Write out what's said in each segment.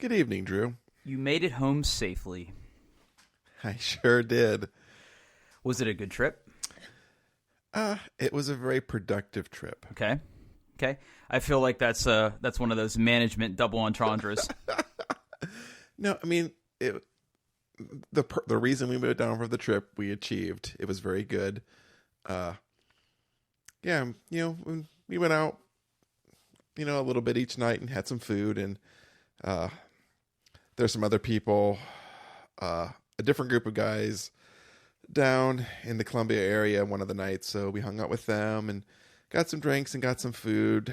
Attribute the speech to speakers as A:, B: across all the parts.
A: Good evening, Drew.
B: You made it home safely.
A: I sure did.
B: Was it a good trip?
A: It was a very productive trip.
B: Okay. I feel like that's one of those management double entendres.
A: No, I mean, the reason we moved down for the trip, we achieved. It was very good. We went out, a little bit each night and had some food, and there's some other people, a different group of guys down in the Columbia area one of the nights, so we hung out with them and got some drinks and got some food.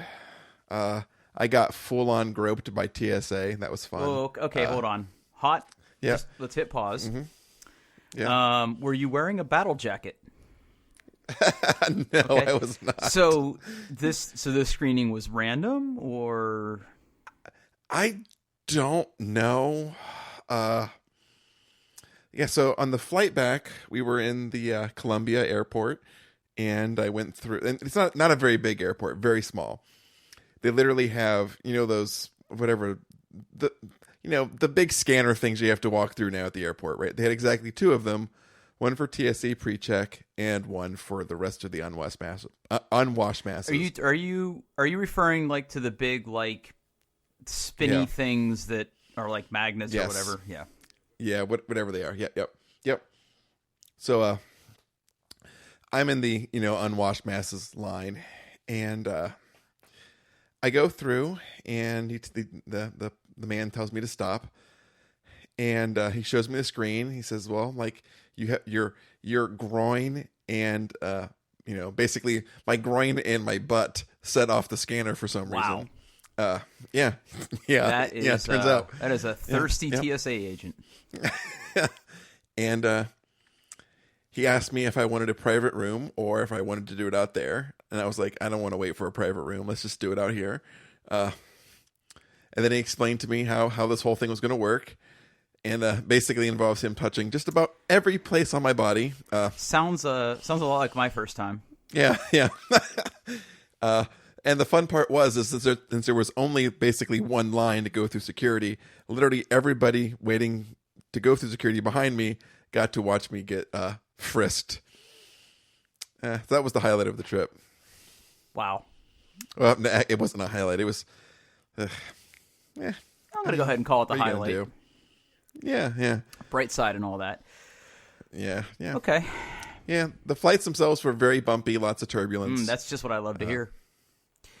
A: I got full-on groped by TSA. That was fun.
B: Oh, okay, hold on. Hot?
A: Yeah.
B: Let's hit pause.
A: Mm-hmm. Yeah.
B: Were you wearing a battle jacket?
A: No,
B: Okay.
A: I was not.
B: So this screening was random, or?
A: I don't know. So on the flight back, we were in the Columbia airport, and I went through, and it's not a very big airport, very small. They literally have, those, whatever, the big scanner things you have to walk through now at the airport, right? They had exactly two of them, one for TSA pre-check and one for the rest of the unwashed masses.
B: Are you referring like to the big like spinny things that are like magnets or whatever? Yeah.
A: Yeah, whatever they are. Yep. So I'm in the unwashed masses line, and I go through, and the man tells me to stop, and he shows me the screen. He says, "Well, like you have your groin and basically my groin and my butt set off the scanner for some reason." Yeah.
B: That is,
A: turns out
B: that is a thirsty TSA agent.
A: And he asked me if I wanted a private room or if I wanted to do it out there. And I was like, I don't want to wait for a private room. Let's just do it out here. And then he explained to me how this whole thing was going to work. And basically involves him touching just about every place on my body.
B: Sounds a lot like my first time.
A: Yeah. And the fun part was, since there was only basically one line to go through security, literally everybody waiting to go through security behind me got to watch me get frisked. So that was the highlight of the trip.
B: Wow.
A: Well, it wasn't a highlight. It was...
B: I'm going to go ahead and call it the highlight.
A: Yeah.
B: Bright side and all that.
A: Yeah.
B: Okay.
A: Yeah, the flights themselves were very bumpy, lots of turbulence.
B: That's just what I love to hear.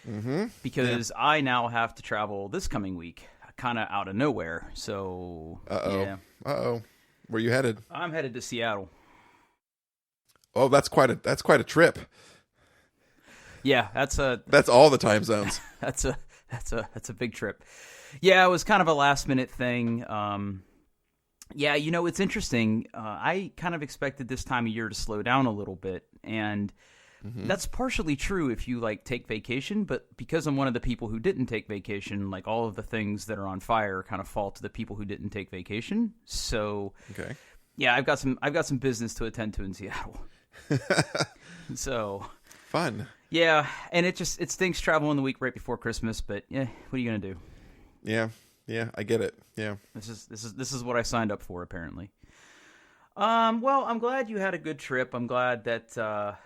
A: Mm-hmm.
B: Because I now have to travel this coming week, kind of out of nowhere. So, yeah.
A: Uh-oh. Where you headed?
B: I'm headed to Seattle.
A: Oh, that's quite a trip.
B: Yeah, that's
A: all the time zones.
B: that's a big trip. Yeah, it was kind of a last minute thing. Yeah, it's interesting. I kind of expected this time of year to slow down a little bit, and that's partially true if you like take vacation, but because I'm one of the people who didn't take vacation, like all of the things that are on fire kind of fall to the people who didn't take vacation. So,
A: okay.
B: Yeah, I've got some business to attend to in Seattle. So,
A: fun.
B: Yeah, and it stinks traveling the week right before Christmas, but yeah, what are you going to do?
A: Yeah, I get it. Yeah.
B: This is what I signed up for, apparently. Well, I'm glad you had a good trip. I'm glad that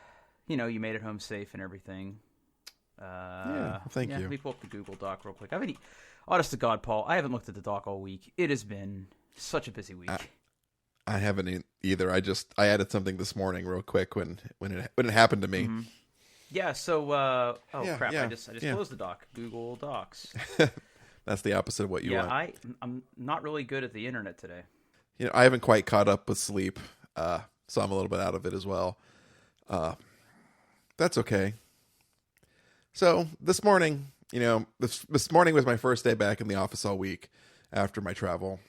B: you made it home safe and everything.
A: Thank you.
B: Let me pull up the Google Doc real quick. Honest to God, Paul, I haven't looked at the doc all week. It has been such a busy week.
A: I haven't either. I added something this morning real quick when it happened to me.
B: Mm-hmm. Yeah. So, crap!
A: Yeah,
B: I just closed the doc. Google Docs.
A: That's the opposite of what you want.
B: Yeah, I'm not really good at the internet today.
A: I haven't quite caught up with sleep, so I'm a little bit out of it as well. That's okay. So this morning, this morning was my first day back in the office all week after my travel.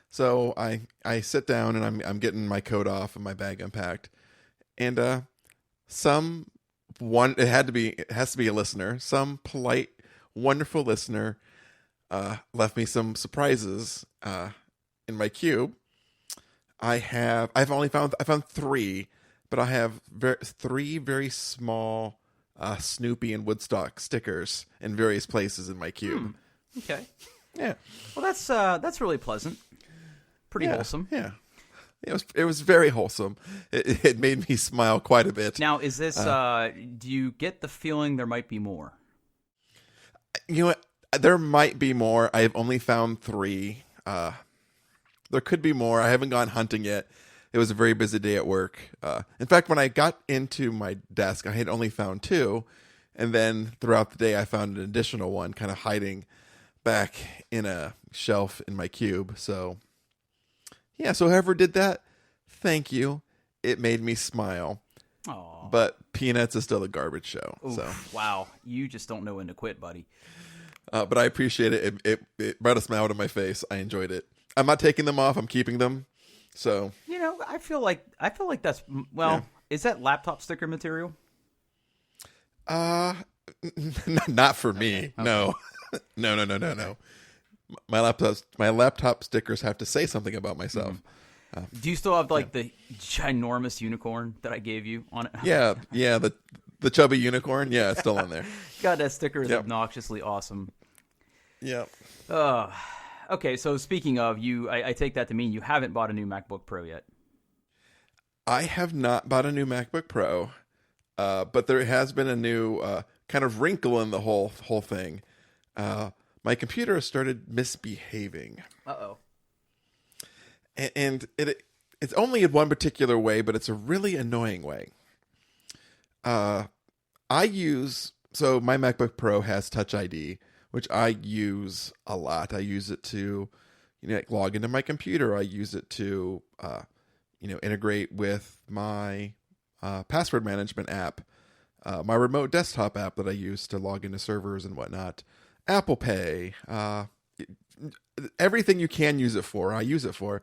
A: So I sit down and I'm getting my coat off and my bag unpacked, and it has to be a listener, some polite, wonderful listener left me some surprises in my cube. I found three, but I have three very small Snoopy and Woodstock stickers in various places in my cube.
B: Okay.
A: Yeah.
B: Well, that's really pleasant. Pretty wholesome.
A: Yeah. It was very wholesome. It made me smile quite a bit.
B: Now, is this? Do you get the feeling there might be more?
A: You know what? There might be more. I have only found 3. There could be more. I haven't gone hunting yet. It was a very busy day at work. In fact, when I got into my desk, I had only found 2. And then throughout the day, I found an additional one kind of hiding back in a shelf in my cube. So, yeah, so whoever did that, thank you. It made me smile.
B: Aww.
A: But Peanuts is still a garbage show.
B: Oof,
A: so
B: wow. You just don't know when to quit, buddy.
A: But I appreciate it. It brought a smile to my face. I enjoyed it. I'm not taking them off. I'm keeping them. So
B: I feel like that's Is that laptop sticker material?
A: Not for me. Okay. No. No. My laptop stickers have to say something about myself. Mm-hmm.
B: Do you still have the ginormous unicorn that I gave you on it?
A: Yeah. The chubby unicorn. Yeah, it's still on there.
B: God, that sticker is obnoxiously awesome.
A: Yeah.
B: Okay, so speaking of you, I take that to mean you haven't bought a new MacBook Pro yet.
A: I have not bought a new MacBook Pro, but there has been a new kind of wrinkle in the whole thing. My computer has started misbehaving.
B: Uh-oh.
A: And it's only in one particular way, but it's a really annoying way. So my MacBook Pro has Touch ID, which I use a lot. I use it to, log into my computer. I use it to, integrate with my password management app, my remote desktop app that I use to log into servers and whatnot, Apple Pay, everything you can use it for, I use it for.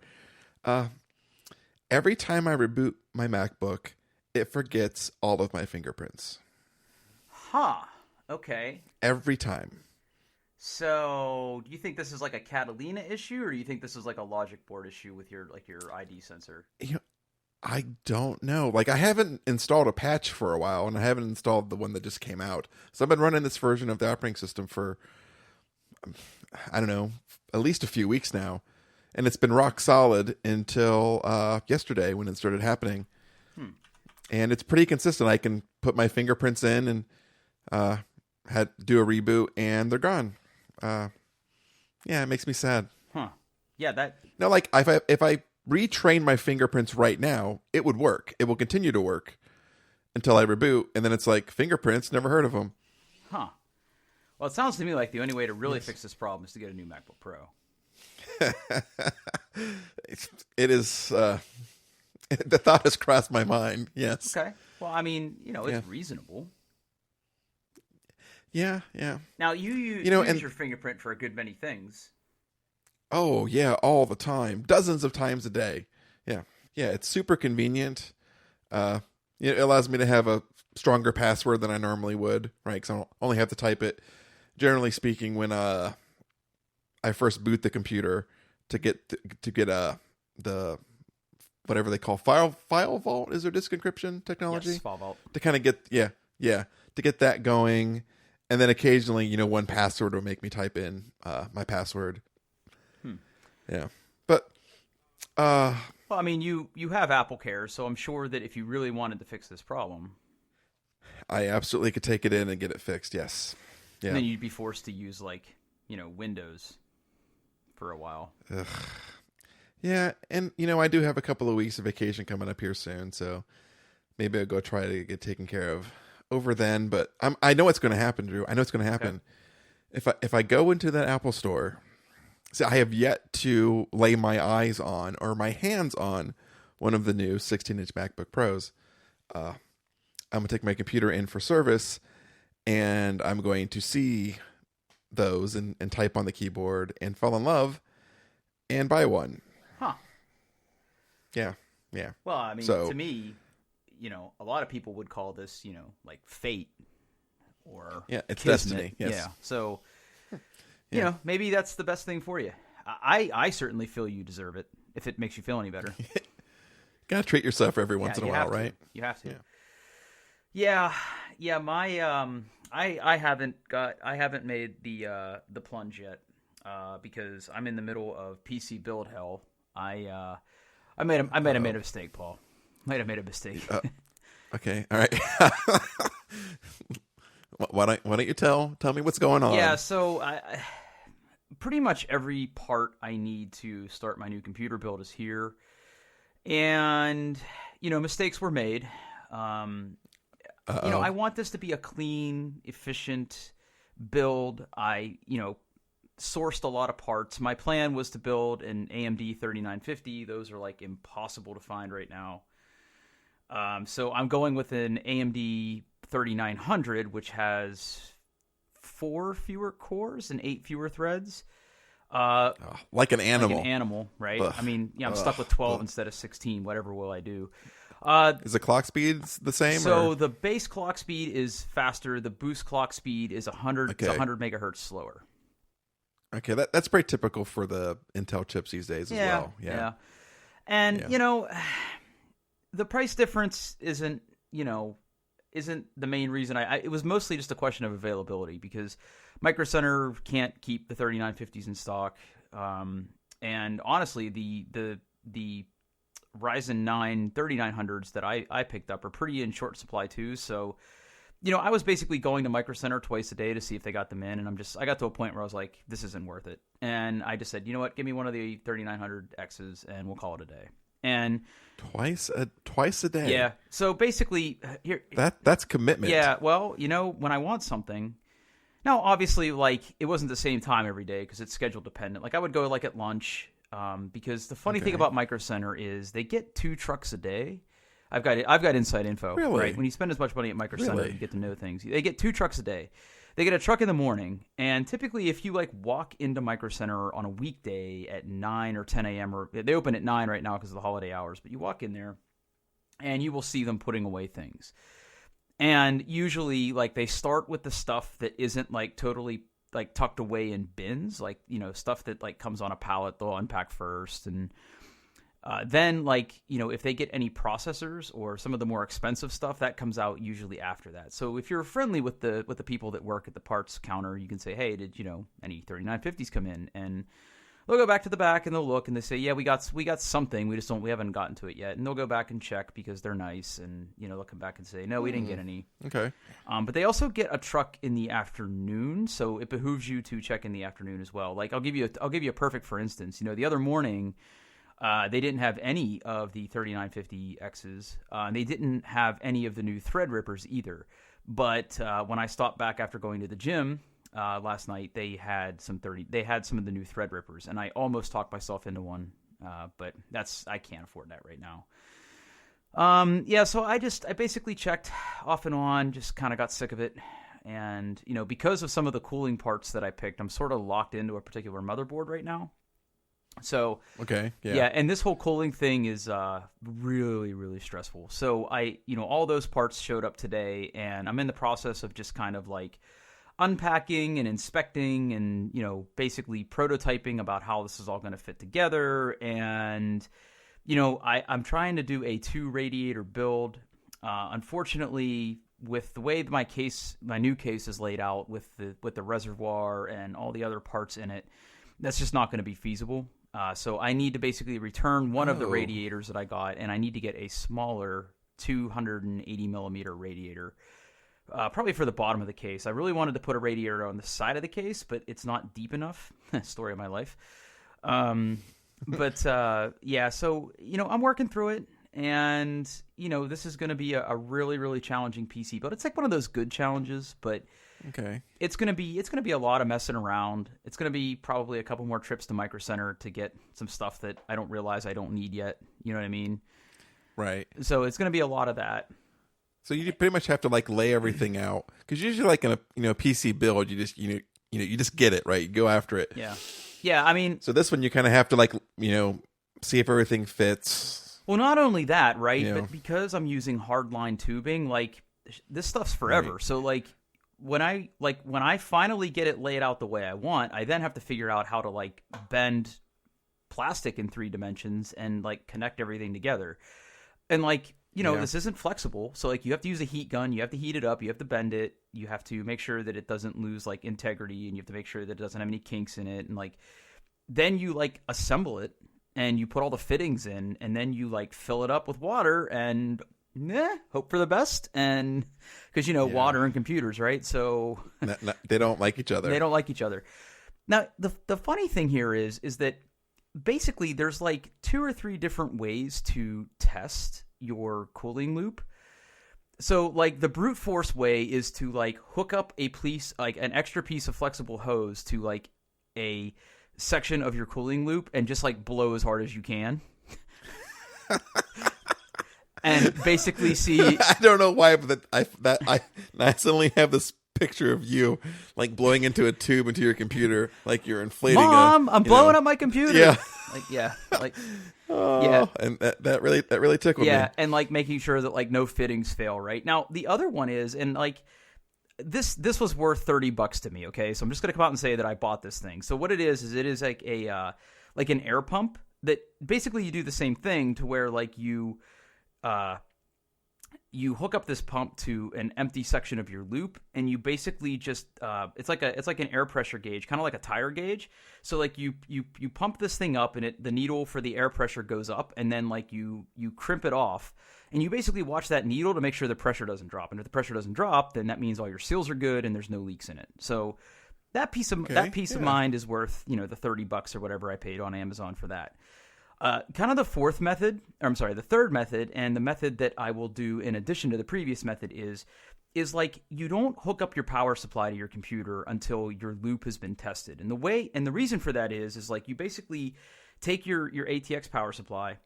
A: Every time I reboot my MacBook, it forgets all of my fingerprints.
B: Huh. Okay.
A: Every time.
B: So, do you think this is like a Catalina issue, or do you think this is like a logic board issue with your ID sensor?
A: I don't know. I haven't installed a patch for a while, and I haven't installed the one that just came out. So I've been running this version of the operating system for, I don't know, at least a few weeks now. And it's been rock solid until yesterday when it started happening. And it's pretty consistent. I can put my fingerprints in and do a reboot, and they're gone. It makes me sad.
B: Huh. Yeah, that...
A: No, if I retrain my fingerprints right now, it would work. It will continue to work until I reboot, and then it's like, fingerprints, never heard of them.
B: Huh. Well, it sounds to me like the only way to really fix this problem is to get a new MacBook Pro.
A: It is... the thought has crossed my mind, yes.
B: Okay. Well, I mean, it's reasonable.
A: Yeah.
B: Now, you use your fingerprint for a good many things.
A: Oh, yeah, all the time. Dozens of times a day. Yeah, it's super convenient. It allows me to have a stronger password than I normally would, right? Because I don't only have to type it, generally speaking, when I first boot the computer to get the whatever they call file vault. Is there disk encryption technology?
B: Yes, file vault.
A: To kind of get to get that going. And then occasionally, one password will make me type in my password. Yeah. But
B: well, I mean, you have Apple Care, so I'm sure that if you really wanted to fix this problem,
A: I absolutely could take it in and get it fixed, yes. Yeah.
B: And then you'd be forced to use Windows for a while.
A: Ugh. Yeah, and I do have a couple of weeks of vacation coming up here soon, so maybe I'll go try to get taken care of over then. But I know what's going to happen, Drew. I know what's going to happen. Okay. If I go into that Apple store, see, I have yet to lay my eyes on or my hands on one of the new 16-inch MacBook Pros. I'm going to take my computer in for service, and I'm going to see those and type on the keyboard and fall in love and buy one.
B: Huh.
A: Yeah.
B: Well, I mean, to me, a lot of people would call this, like fate or
A: it's
B: kismet.
A: destiny. Yes.
B: Yeah. So, maybe that's the best thing for you. I certainly feel you deserve it if it makes you feel any better.
A: Gotta treat yourself every once in a while, right?
B: You have to. Yeah. My I haven't made the plunge yet. because I'm in the middle of PC build hell. I might have made a mistake, Paul. Might have made a mistake.
A: Okay, all right. Why don't you tell me what's going on?
B: Yeah, so I pretty much every part I need to start my new computer build is here, and mistakes were made. I want this to be a clean, efficient build. I sourced a lot of parts. My plan was to build an AMD 3950. Those are like impossible to find right now. So I'm going with an AMD 3900, which has 4 fewer cores and 8 fewer threads.
A: Like an animal.
B: Like an animal, right?
A: Ugh.
B: I mean, I'm stuck with 12 instead of 16. Whatever will I do?
A: Is the clock speed the same?
B: So
A: or?
B: the base clock speed is faster. The boost clock speed is 100.
A: Okay.
B: It's 100 megahertz slower.
A: Okay, that's pretty typical for the Intel chips these days as well.
B: Yeah. And the price difference isn't the main reason. It was mostly just a question of availability because Micro Center can't keep the 3950s in stock. And honestly, the Ryzen 9 3900s that I picked up are pretty in short supply too. So, I was basically going to Micro Center twice a day to see if they got them in, and I got to a point where I was like, this isn't worth it. And I just said, you know what, give me one of the 3900Xs and we'll call it a day. And
A: twice a day.
B: Yeah. So basically, here
A: that's commitment.
B: Yeah. Well, when I want something, now obviously, like it wasn't the same time every day because it's schedule dependent. Like I would go like at lunch, because the funny thing about Micro Center is they get 2 trucks a day. I've got inside info.
A: Really?
B: Right? When you spend as much money at Micro Center, you get to know things. They get 2 trucks a day. They get a truck in the morning, and typically if you like walk into Micro Center on a weekday at 9 or 10 a.m. or they open at 9 right now because of the holiday hours, but you walk in there and you will see them putting away things. And usually like they start with the stuff that isn't like totally like tucked away in bins, like, stuff that like comes on a pallet, they'll unpack first. And then like, if they get any processors or some of the more expensive stuff, that comes out usually after that. So if you're friendly with the people that work at the parts counter, you can say, hey, did any 3950s come in? And they'll go back to the back and they'll look and they say, yeah, we got something. We haven't gotten to it yet. And they'll go back and check because they're nice. And, they'll come back and say, no, we didn't get any.
A: Okay.
B: But they also get a truck in the afternoon. So it behooves you to check in the afternoon as well. Like I'll give you a perfect, for instance, the other morning, they didn't have any of the 3950Xs. They didn't have any of the new Threadrippers either. But when I stopped back after going to the gym last night, they had some of the new Threadrippers, and I almost talked myself into one, but I can't afford that right now. So I basically checked off and on, just kind of got sick of it, and because of some of the cooling parts that I picked, I'm sort of locked into a particular motherboard right now. So
A: okay,
B: and this whole cooling thing is really, really stressful. So all those parts showed up today, and I'm in the process of just kind of like unpacking and inspecting and basically prototyping about how this is all going to fit together. And I'm trying to do a 2 radiator build. Unfortunately, with the way my new case is laid out with the reservoir and all the other parts in it, that's just not going to be feasible. So I need to basically return one of the radiators that I got, and I need to get a smaller 280 millimeter radiator, probably for the bottom of the case. I really wanted to put a radiator on the side of the case, but it's not deep enough. Story of my life. So, I'm working through it, and, this is going to be a really, really challenging PC, but it's like one of those good challenges, but
A: okay,
B: it's gonna be a lot of messing around. It's gonna be probably a couple more trips to Micro Center to get some stuff that I don't realize I don't need yet. You know what I mean?
A: Right.
B: So it's gonna be a lot of that.
A: So you pretty much have to like lay everything out because usually like in a PC build, you just you just get it right. You go after it.
B: Yeah. I mean,
A: so this one you kind of have to like see if everything fits.
B: Well, not only that, right? But because I'm using hardline tubing, like this stuff's forever. Right. So like. When I finally get it laid out the way I want, I then have to figure out how to like bend plastic in 3 dimensions and like connect everything together. And like this isn't flexible. So like you have to use a heat gun, you have to heat it up, you have to bend it, you have to make sure that it doesn't lose like integrity, and you have to make sure that it doesn't have any kinks in it, and like then you like assemble it and you put all the fittings in, and then you like fill it up with water and hope for the best. And because water and computers, right? So
A: they don't like each other.
B: They don't like each other. Now the funny thing here is that basically there's like 2 or 3 different ways to test your cooling loop. So like the brute force way is to like hook up an extra piece of flexible hose to like a section of your cooling loop and just like blow as hard as you can. And basically see.
A: I don't know why, but I suddenly have this picture of you like blowing into a tube into your computer, like you're inflating.
B: Mom, I'm blowing up my computer.
A: Yeah, and that really tickled me.
B: Yeah, and like making sure that like no fittings fail. Right now, the other one is, and like this was worth $30 to me. Okay, so I'm just gonna come out and say that I bought this thing. So what it is it is like a like an air pump that basically you do the same thing to where like you hook up this pump to an empty section of your loop, and you basically just it's like an air pressure gauge, kind of like a tire gauge. So like you pump this thing up, and the needle for the air pressure goes up, and then like you crimp it off, and you basically watch that needle to make sure the pressure doesn't drop. And if the pressure doesn't drop, then that means all your seals are good and there's no leaks in it. So that piece of mind is worth the $30 or whatever I paid on Amazon for that. Kind of the third method, and the method that I will do in addition to the previous method is like you don't hook up your power supply to your computer until your loop has been tested. And the reason for that is like you basically take your ATX power supply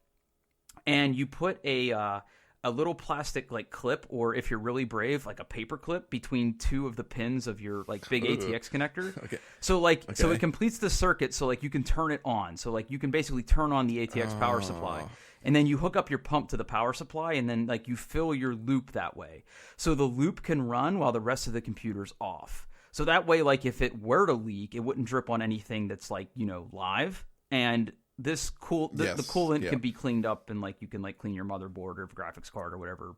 B: and you put a little plastic like clip, or if you're really brave, like a paper clip between 2 of the pins of your like big ATX connector. Okay. So it completes the circuit, so like you can turn it on. So like you can basically turn on the ATX power supply, and then you hook up your pump to the power supply, and then like you fill your loop that way. So the loop can run while the rest of the computer's off. So that way, like if it were to leak, it wouldn't drip on anything that's like, live. And the coolant can be cleaned up, and like you can like clean your motherboard or graphics card or whatever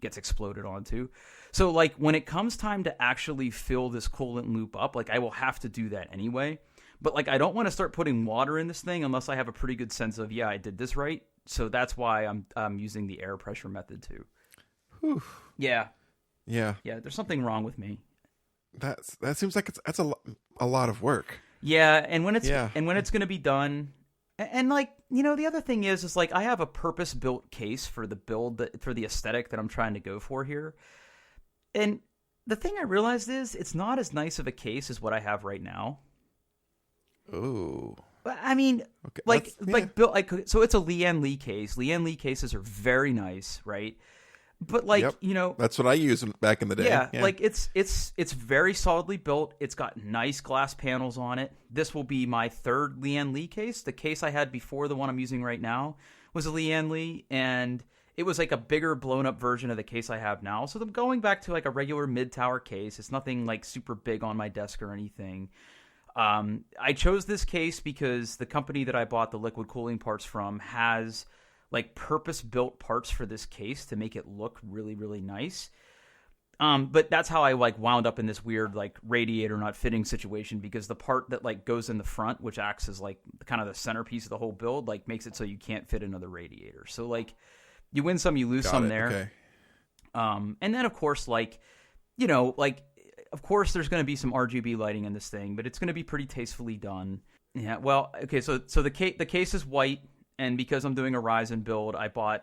B: gets exploded onto. So like when it comes time to actually fill this coolant loop up, like I will have to do that anyway. But like I don't want to start putting water in this thing unless I have a pretty good sense of I did this right. So that's why I'm using the air pressure method too.
A: Whew.
B: Yeah.
A: Yeah.
B: There's something wrong with me.
A: That seems like that's a lot of work.
B: Yeah, and when it's going to be done, and like the other thing is like I have a purpose-built case for the build for the aesthetic that I'm trying to go for here, and the thing I realized is it's not as nice of a case as what I have right now.
A: Oh,
B: I mean, okay. built so it's a Lian Li case. Lian Li cases are very nice, right? But like
A: that's what I used back in the day.
B: Yeah, like it's very solidly built. It's got nice glass panels on it. This will be my 3rd Lian Li case. The case I had before the one I'm using right now was a Lian Li, and it was like a bigger, blown up version of the case I have now. So I'm going back to like a regular mid-tower case. It's nothing like super big on my desk or anything. I chose this case because the company that I bought the liquid cooling parts from has like purpose-built parts for this case to make it look really, really nice. But that's how I like wound up in this weird like radiator not fitting situation, because the part that like goes in the front, which acts as like kind of the centerpiece of the whole build, like makes it so you can't fit another radiator. So like you win some, you lose some there.
A: Okay.
B: And then of course, like, of course there's going to be some RGB lighting in this thing, but it's going to be pretty tastefully done. Yeah. Well, okay. So the case is white. And because I'm doing a Ryzen build, I bought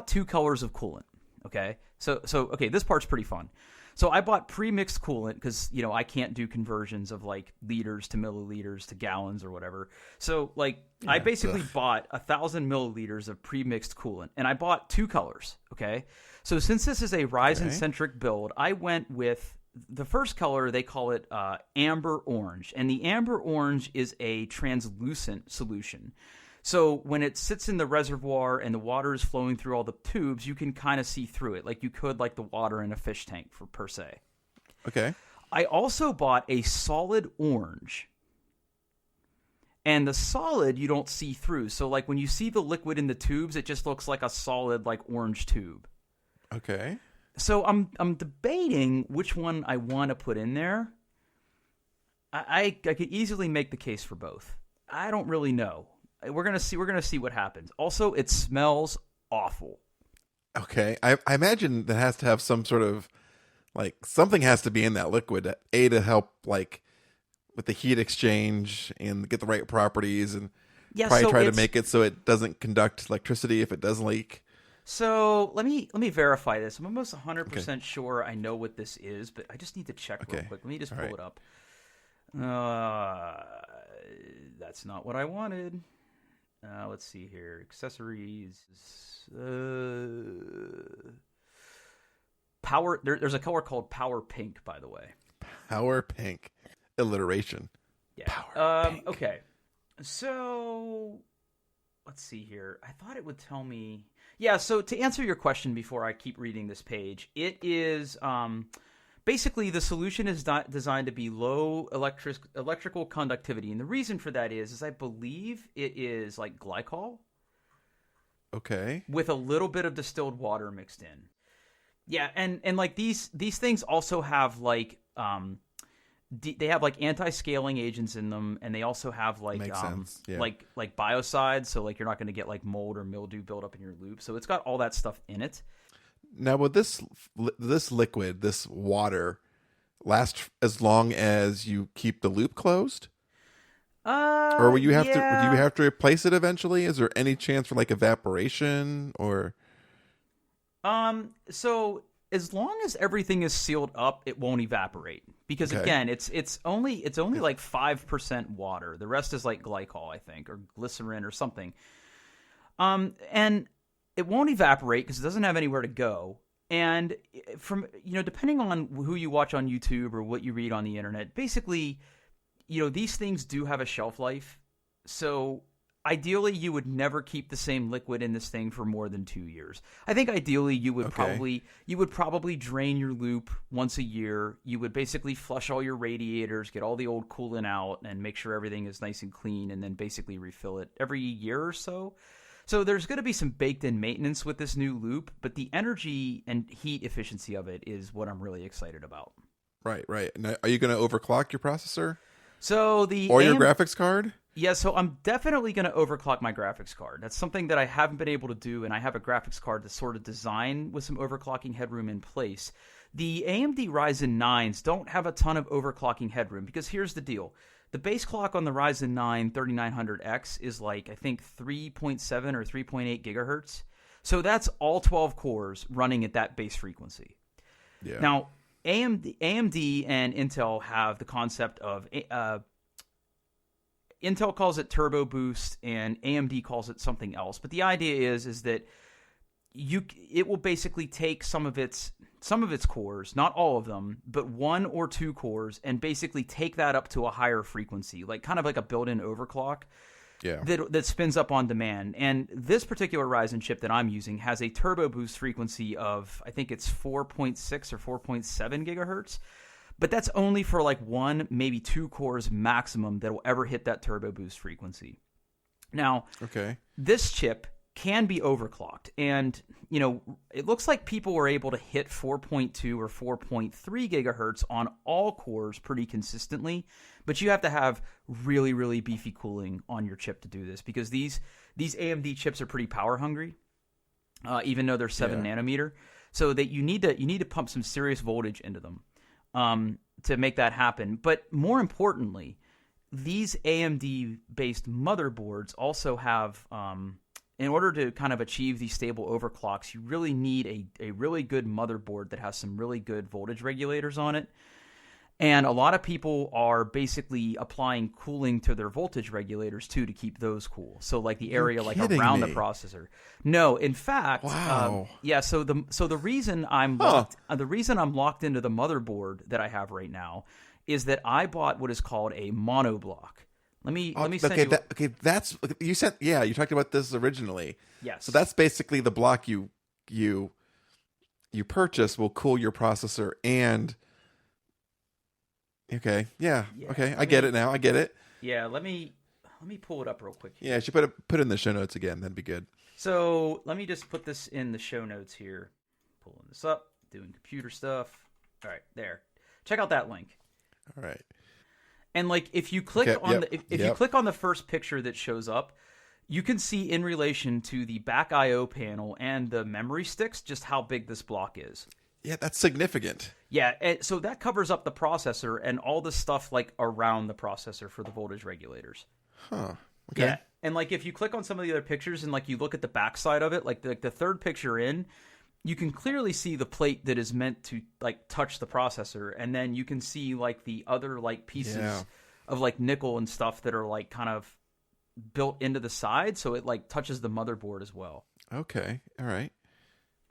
B: 2 colors of coolant. Okay, so okay, this part's pretty fun. So I bought pre-mixed coolant because I can't do conversions of like liters to milliliters to gallons or whatever. So like I basically bought 1,000 milliliters of pre-mixed coolant, and I bought 2 colors. Okay, so since this is a Ryzen-centric build, I went with the first color. They call it amber orange, and the amber orange is a translucent solution. So when it sits in the reservoir and the water is flowing through all the tubes, you can kind of see through it, like you could like the water in a fish tank per se.
A: Okay.
B: I also bought a solid orange. And the solid you don't see through. So like when you see the liquid in the tubes, it just looks like a solid like orange tube.
A: Okay.
B: So I'm debating which one I want to put in there. I could easily make the case for both. I don't really know. We're gonna see what happens. Also, it smells awful.
A: Okay. I imagine that has to have some sort of like something has to be in that liquid to help like with the heat exchange and get the right properties and probably try to make it so it doesn't conduct electricity if it does leak.
B: So let me verify this. I'm almost 100% sure I know what this is, but I just need to check real quick. Let me just pull it up. That's not what I wanted. Let's see here. Accessories. Power. There's a color called Power Pink, by the way.
A: Power Pink. Alliteration.
B: Yeah.
A: Power Pink.
B: Okay. So let's see here. I thought it would tell me. Yeah. So to answer your question before I keep reading this page, it is basically the solution is designed to be low electrical conductivity, and the reason for that is I believe it is like glycol.
A: Okay.
B: With a little bit of distilled water mixed in. Yeah, and like these things also have like they have like anti-scaling agents in them, and they also have like like biocides, so like you're not going to get like mold or mildew build up in your loop. So it's got all that stuff in it.
A: Now, will this liquid, this water, last as long as you keep the loop closed? Or will you have to? Do you have to replace it eventually? Is there any chance for like evaporation or?
B: So as long as everything is sealed up, it won't evaporate because again, it's only like 5% water. The rest is like glycol, I think, or glycerin or something. And it won't evaporate because it doesn't have anywhere to go. And from depending on who you watch on YouTube or what you read on the internet, basically, these things do have a shelf life. So ideally, you would never keep the same liquid in this thing for more than 2 years. I think ideally you would probably drain your loop once a year. You would basically flush all your radiators, get all the old coolant out, and make sure everything is nice and clean, and then basically refill it every year or so. So there's going to be some baked-in maintenance with this new loop, but the energy and heat efficiency of it is what I'm really excited about.
A: Right. Now, are you going to overclock your processor?
B: So
A: your graphics card?
B: Yeah, so I'm definitely going to overclock my graphics card. That's something that I haven't been able to do, and I have a graphics card that's sort of designed with some overclocking headroom in place. The AMD Ryzen 9s don't have a ton of overclocking headroom because here's the deal. The base clock on the Ryzen 9 3900X is like, I think, 3.7 or 3.8 gigahertz. So that's all 12 cores running at that base frequency.
A: Yeah.
B: Now, AMD and Intel have the concept of Intel calls it turbo boost and AMD calls it something else. But the idea is that it will basically take some of its cores, not all of them, but 1 or 2 cores, and basically take that up to a higher frequency, like kind of like a built-in overclock. Yeah. That spins up on demand. And this particular Ryzen chip that I'm using has a turbo boost frequency of, I think it's 4.6 or 4.7 gigahertz. But that's only for like 1, maybe 2 cores maximum that will ever hit that turbo boost frequency. Now, this chip can be overclocked. And, it looks like people were able to hit 4.2 or 4.3 gigahertz on all cores pretty consistently. But you have to have really, really beefy cooling on your chip to do this because these AMD chips are pretty power hungry, even though they're 7 nanometer. So that you need to pump some serious voltage into them to make that happen. But more importantly, these AMD-based motherboards also have, in order to kind of achieve these stable overclocks, you really need a really good motherboard that has some really good voltage regulators on it. And a lot of people are basically applying cooling to their voltage regulators too to keep those cool. So like the area like around the processor. No, in fact,
A: wow.
B: So the reason I'm locked into the motherboard that I have right now is that I bought what is called a monoblock. Let me send you.
A: That's you said. Yeah, you talked about this originally.
B: Yes.
A: So that's basically the block you purchase will cool your processor and. Okay. Yeah. Okay. I get it now. I get it.
B: Yeah. Let me let me pull it up real quick here.
A: Yeah, you should put it in the show notes again. That'd be good.
B: So let me just put this in the show notes here. Pulling this up, doing computer stuff. All right, there. Check out that link.
A: All right.
B: And like, if you click if you click on the first picture that shows up, you can see in relation to the back I/O panel and the memory sticks just how big this block is.
A: Yeah, that's significant.
B: Yeah, so that covers up the processor and all the stuff like around the processor for the voltage regulators.
A: Huh. Okay.
B: Yeah, and like if you click on some of the other pictures and like you look at the back side of it, like the third picture in, you can clearly see the plate that is meant to like touch the processor, and then you can see like the other like pieces of like nickel and stuff that are like kind of built into the side, so it like touches the motherboard as well.
A: Okay. All right.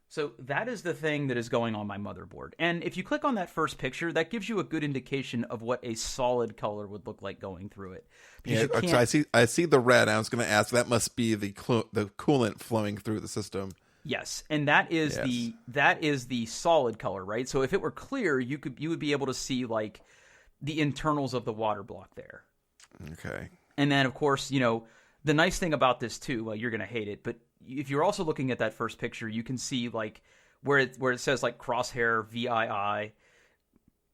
B: So that is the thing that is going on my motherboard. And if you click on that first picture, that gives you a good indication of what a solid color would look like going through it.
A: Yeah, so I see the red. I was going to ask, that must be the coolant flowing through the system.
B: Yes, and that is the solid color, right? So if it were clear, you would be able to see like the internals of the water block there.
A: Okay. And
B: then of course, you know, the nice thing about this too, well, you're going to hate it, but if you're also looking at that first picture, you can see like where it says like crosshair VII,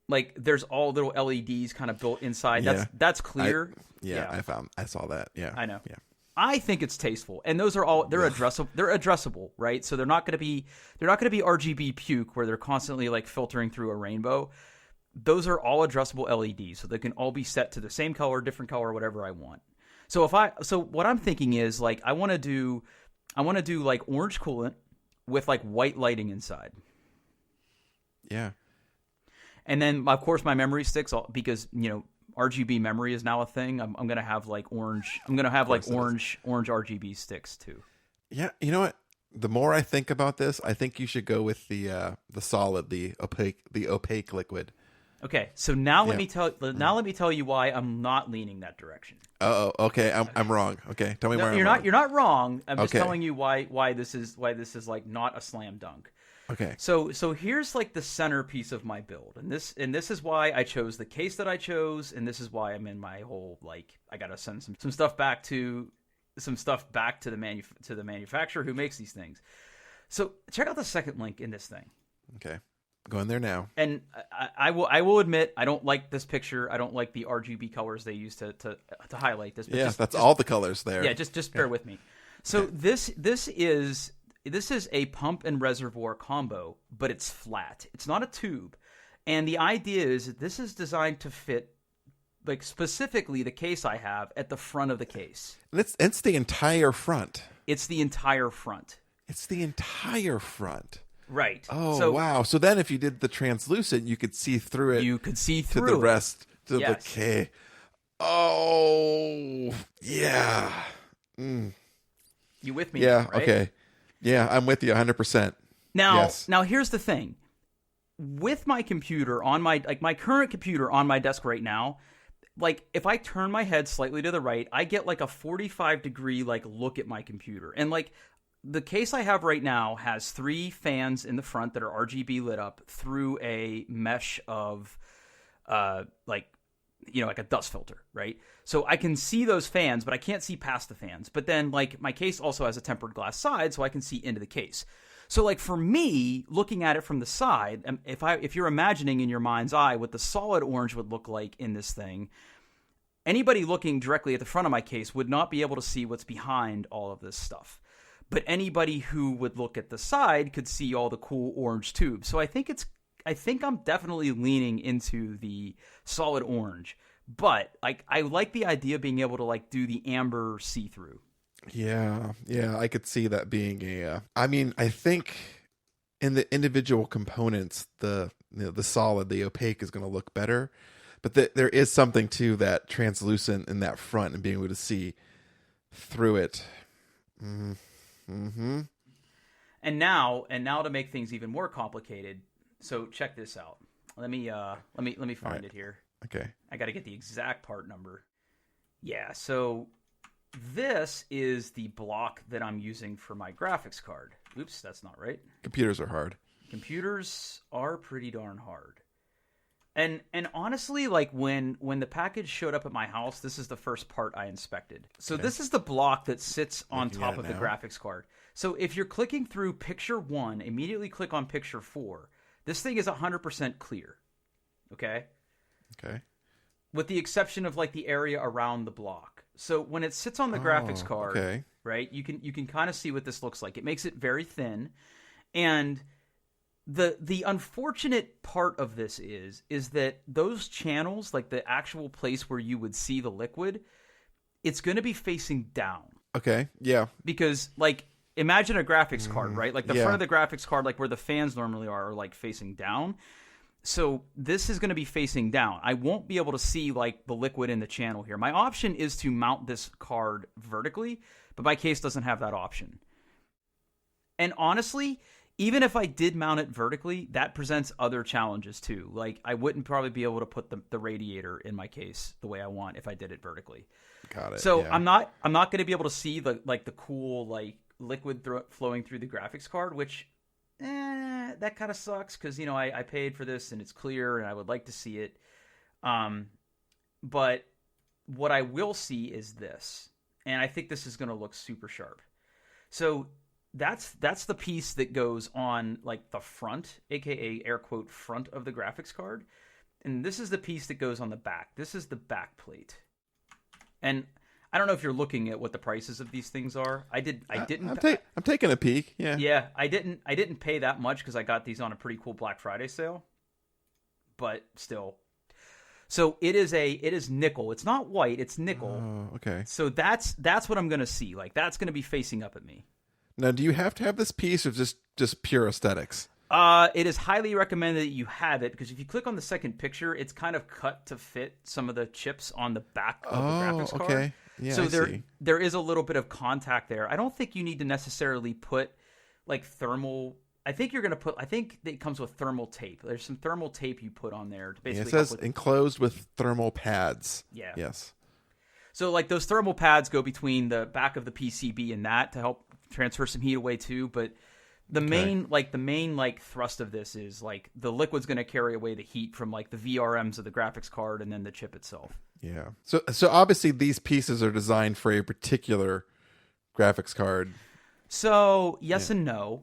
B: like there's all little LEDs kind of built inside.
A: Yeah.
B: That's clear.
A: I saw that. Yeah.
B: I know.
A: Yeah.
B: I think it's tasteful, and those are all they're addressable, right? So they're not going to be RGB puke where they're constantly like filtering through a rainbow. Those are all addressable LEDs, so they can all be set to the same color, different color, whatever I want. So what I'm thinking is like I want to do like orange coolant with like white lighting inside. Yeah. And then of course my memory sticks, because you know RGB memory is now a thing. I'm going to have like orange. I'm going to have like orange RGB sticks too.
A: Yeah, you know what? The more I think about this, I think you should go with the solid, the opaque liquid.
B: Okay, so now let me tell you why I'm not leaning that direction.
A: Oh, okay. I'm wrong. Okay, tell me why I'm wrong.
B: You're not wrong. I'm just telling you why this is like not a slam dunk.
A: Okay.
B: So here's like the centerpiece of my build, and this is why I chose the case that I chose, and this is why I'm in my whole like I gotta send some stuff back to the manufacturer who makes these things. So check out the second link in this thing.
A: Okay. Go in there now.
B: And I will admit I don't like this picture. I don't like the RGB colors they use to highlight this.
A: But that's all the colors there.
B: Yeah, just bear with me. So this is a pump and reservoir combo, but it's flat. It's not a tube. And the idea is that this is designed to fit like specifically the case I have at the front of the case.
A: And it's the entire front.
B: It's the entire front.
A: It's the entire front.
B: Right.
A: Oh, wow. So then if you did the translucent, you could see through it.
B: You could see through
A: to the rest of
B: the
A: K. Oh, yeah.
B: You with me?
A: Yeah,
B: right?
A: Okay. Yeah, I'm with you 100%.
B: Now here's the thing. With my computer on my current computer on my desk right now, like if I turn my head slightly to the right, I get like a 45-degree like look at my computer. And like the case I have right now has 3 fans in the front that are RGB lit up through a mesh of like a dust filter, right? So I can see those fans, but I can't see past the fans. But then like my case also has a tempered glass side, so I can see into the case. So like for me, looking at it from the side, if you're imagining in your mind's eye what the solid orange would look like in this thing, anybody looking directly at the front of my case would not be able to see what's behind all of this stuff. But anybody who would look at the side could see all the cool orange tubes. So I think I'm definitely leaning into the solid orange. But like I like the idea of being able to like do the amber see-through.
A: Yeah, I could see that being I mean, I think in the individual components, the solid, the opaque is going to look better. But there is something to that translucent in that front and being able to see through it. Mm-hmm.
B: And now to make things even more complicated, so check this out. Let me find it here.
A: Okay.
B: I got to get the exact part number. Yeah, so this is the block that I'm using for my graphics card. Oops, that's not right.
A: Computers are hard.
B: Computers are pretty darn hard. And honestly, like when the package showed up at my house, this is the first part I inspected. So this is the block that sits on top of the graphics card. So if you're clicking through picture 1, immediately click on picture 4. This thing is 100% clear. Okay?
A: Okay.
B: With the exception of like the area around the block. So when it sits on the graphics card, right? You can kind of see what this looks like. It makes it very thin, and the unfortunate part of this is that those channels, like the actual place where you would see the liquid, it's going to be facing down.
A: Okay. Yeah.
B: Because like imagine a graphics card, right? Like the front of the graphics card, like where the fans normally are like facing down. So this is going to be facing down. I won't be able to see like the liquid in the channel here. My option is to mount this card vertically, but my case doesn't have that option. And honestly, even if I did mount it vertically, that presents other challenges too. Like I wouldn't probably be able to put the radiator in my case the way I want if I did it vertically.
A: Got it.
B: So I'm not going to be able to see the cool like liquid flowing through the graphics card, which that kind of sucks because you know I paid for this and it's clear and I would like to see it. But what I will see is this, and I think this is going to look super sharp. So that's the piece that goes on like the front, aka air quote front of the graphics card, and this is the piece that goes on the back. This is the back plate, and I don't know if you're looking at what the prices of these things are. I didn't.
A: I'm taking a peek. Yeah.
B: Yeah, I didn't pay that much because I got these on a pretty cool Black Friday sale, but still. So it is nickel. It's not white. It's nickel.
A: Oh, okay.
B: So that's what I'm gonna see. Like that's gonna be facing up at me.
A: Now, do you have to have this piece or just pure aesthetics?
B: It is highly recommended that you have it because if you click on the second picture, it's kind of cut to fit some of the chips on the back of the graphics card.
A: Okay. Yeah,
B: so
A: see.
B: There is a little bit of contact there. I don't think you need to necessarily put like thermal. I think it comes with thermal tape. There's some thermal tape you put on there to basically.
A: It says enclosed with thermal pads.
B: Yeah.
A: Yes.
B: So like those thermal pads go between the back of the PCB and that to help transfer some heat away too, but the main thrust of this is like the liquid's going to carry away the heat from like the VRMs of the graphics card and then the chip itself.
A: Yeah. So obviously these pieces are designed for a particular graphics card.
B: So yes and no.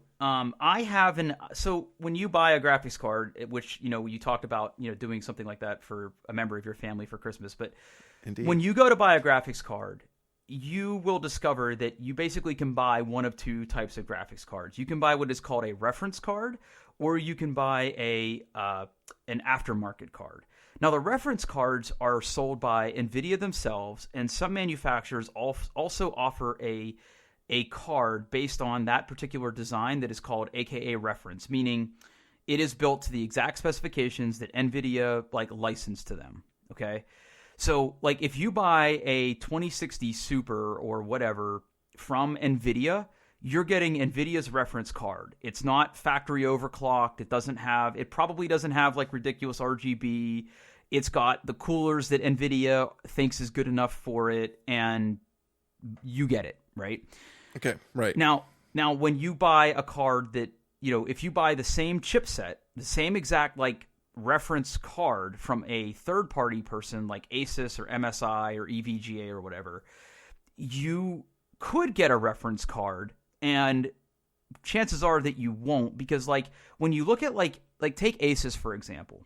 B: So when you buy a graphics card, which you talked about doing something like that for a member of your family for Christmas, but
A: Indeed.
B: When you go to buy a graphics card, you will discover that you basically can buy one of two types of graphics cards. You can buy what is called a reference card, or you can buy an aftermarket card. Now, the reference cards are sold by NVIDIA themselves, and some manufacturers also offer a card based on that particular design that is called AKA reference, meaning it is built to the exact specifications that NVIDIA licensed to them. Okay. So, if you buy a 2060 Super or whatever from NVIDIA, you're getting NVIDIA's reference card. It's not factory overclocked. It probably doesn't have ridiculous RGB. It's got the coolers that NVIDIA thinks is good enough for it, and you get it, right?
A: Okay, right.
B: Now when you buy a card that, if you buy the same chipset, the same exact reference card from a third-party person like Asus or MSI or EVGA or whatever, you could get a reference card, and chances are that you won't, because when you look at take Asus for example.